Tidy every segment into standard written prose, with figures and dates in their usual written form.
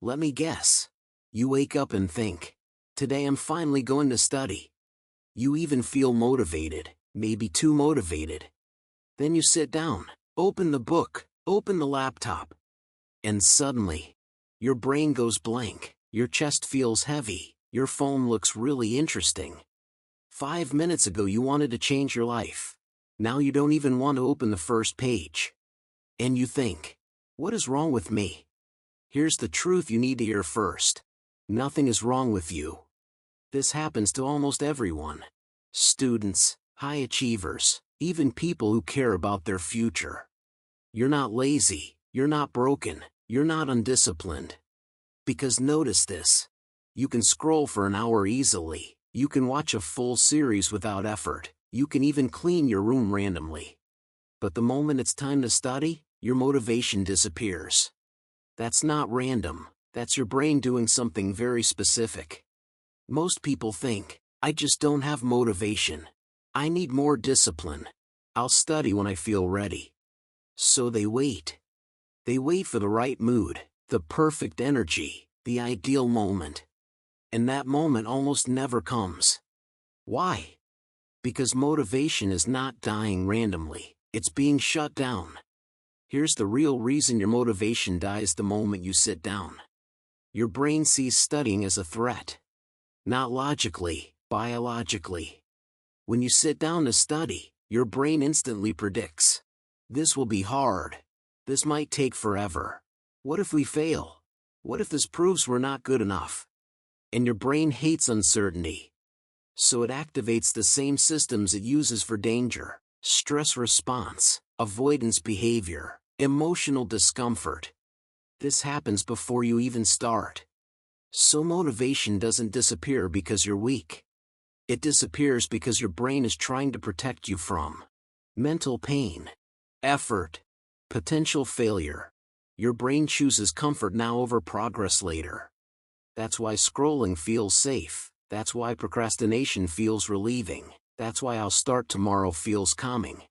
Let me guess. You wake up and think, today I'm finally going to study. You even feel motivated, maybe too motivated. Then you sit down, open the book, open the laptop. And suddenly, your brain goes blank, your chest feels heavy, your phone looks really interesting. 5 minutes ago you wanted to change your life. Now you don't even want to open the first page. And you think, what is wrong with me? Here's the truth you need to hear first. Nothing is wrong with you. This happens to almost everyone. Students, high achievers, even people who care about their future. You're not lazy, you're not broken, you're not undisciplined. Because notice this. You can scroll for an hour easily, you can watch a full series without effort, you can even clean your room randomly. But the moment it's time to study, your motivation disappears. That's not random, that's your brain doing something very specific. Most people think, I just don't have motivation. I need more discipline. I'll study when I feel ready. So they wait. They wait for the right mood, the perfect energy, the ideal moment. And that moment almost never comes. Why? Because motivation is not dying randomly, it's being shut down. Here's the real reason your motivation dies the moment you sit down. Your brain sees studying as a threat. Not logically, biologically. When you sit down to study, your brain instantly predicts. This will be hard. This might take forever. What if we fail? What if this proves we're not good enough? And your brain hates uncertainty. So it activates the same systems it uses for danger: stress response, avoidance behavior, emotional discomfort. This happens before you even start. So motivation doesn't disappear because you're weak. It disappears because your brain is trying to protect you from mental pain, effort, potential failure. Your brain chooses comfort now over progress later. That's why scrolling feels safe. That's why procrastination feels relieving. That's why I'll start tomorrow feels calming.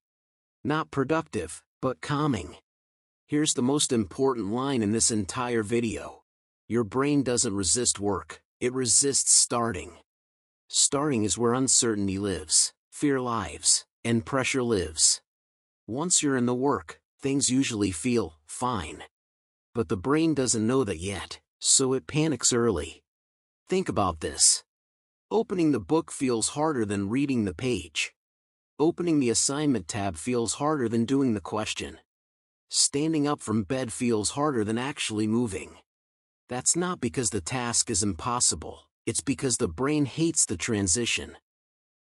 Not productive, but calming. Here's the most important line in this entire video. Your brain doesn't resist work, it resists starting. Starting is where uncertainty lives, fear lives, and pressure lives. Once you're in the work, things usually feel fine. But the brain doesn't know that yet, so it panics early. Think about this. Opening the book feels harder than reading the page. Opening the assignment tab feels harder than doing the question. Standing up from bed feels harder than actually moving. That's not because the task is impossible, it's because the brain hates the transition.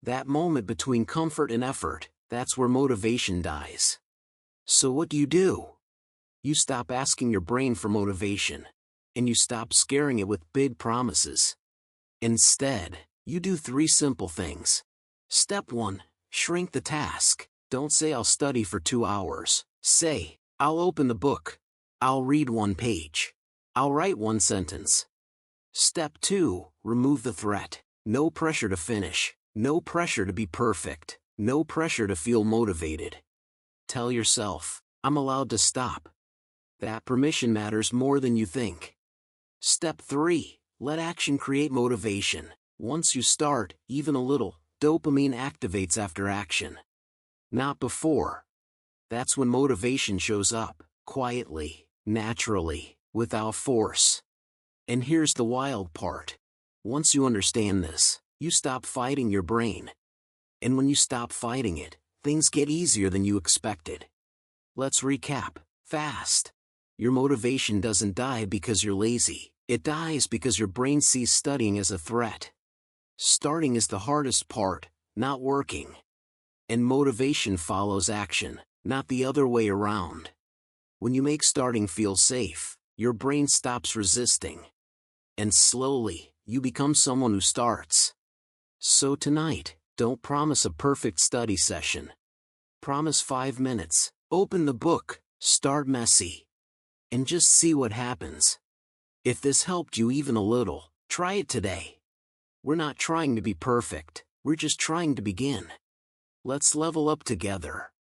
That moment between comfort and effort, that's where motivation dies. So what do? You stop asking your brain for motivation. And you stop scaring it with big promises. Instead, you do 3 simple things. Step 1. Shrink the task. Don't say I'll study for 2 hours. Say, I'll open the book. I'll read 1 page. I'll write 1 sentence. Step 2. Remove the threat. No pressure to finish. No pressure to be perfect. No pressure to feel motivated. Tell yourself, I'm allowed to stop. That permission matters more than you think. Step 3. Let action create motivation. Once you start, even a little, dopamine activates after action. Not before. That's when motivation shows up, quietly, naturally, without force. And here's the wild part. Once you understand this, you stop fighting your brain. And when you stop fighting it, things get easier than you expected. Let's recap, fast. Your motivation doesn't die because you're lazy. It dies because your brain sees studying as a threat. Starting is the hardest part, not working. And motivation follows action, not the other way around. When you make starting feel safe, your brain stops resisting. And slowly, you become someone who starts. So tonight, don't promise a perfect study session. Promise 5 minutes, open the book, start messy. And just see what happens. If this helped you even a little, try it today. We're not trying to be perfect, we're just trying to begin. Let's level up together.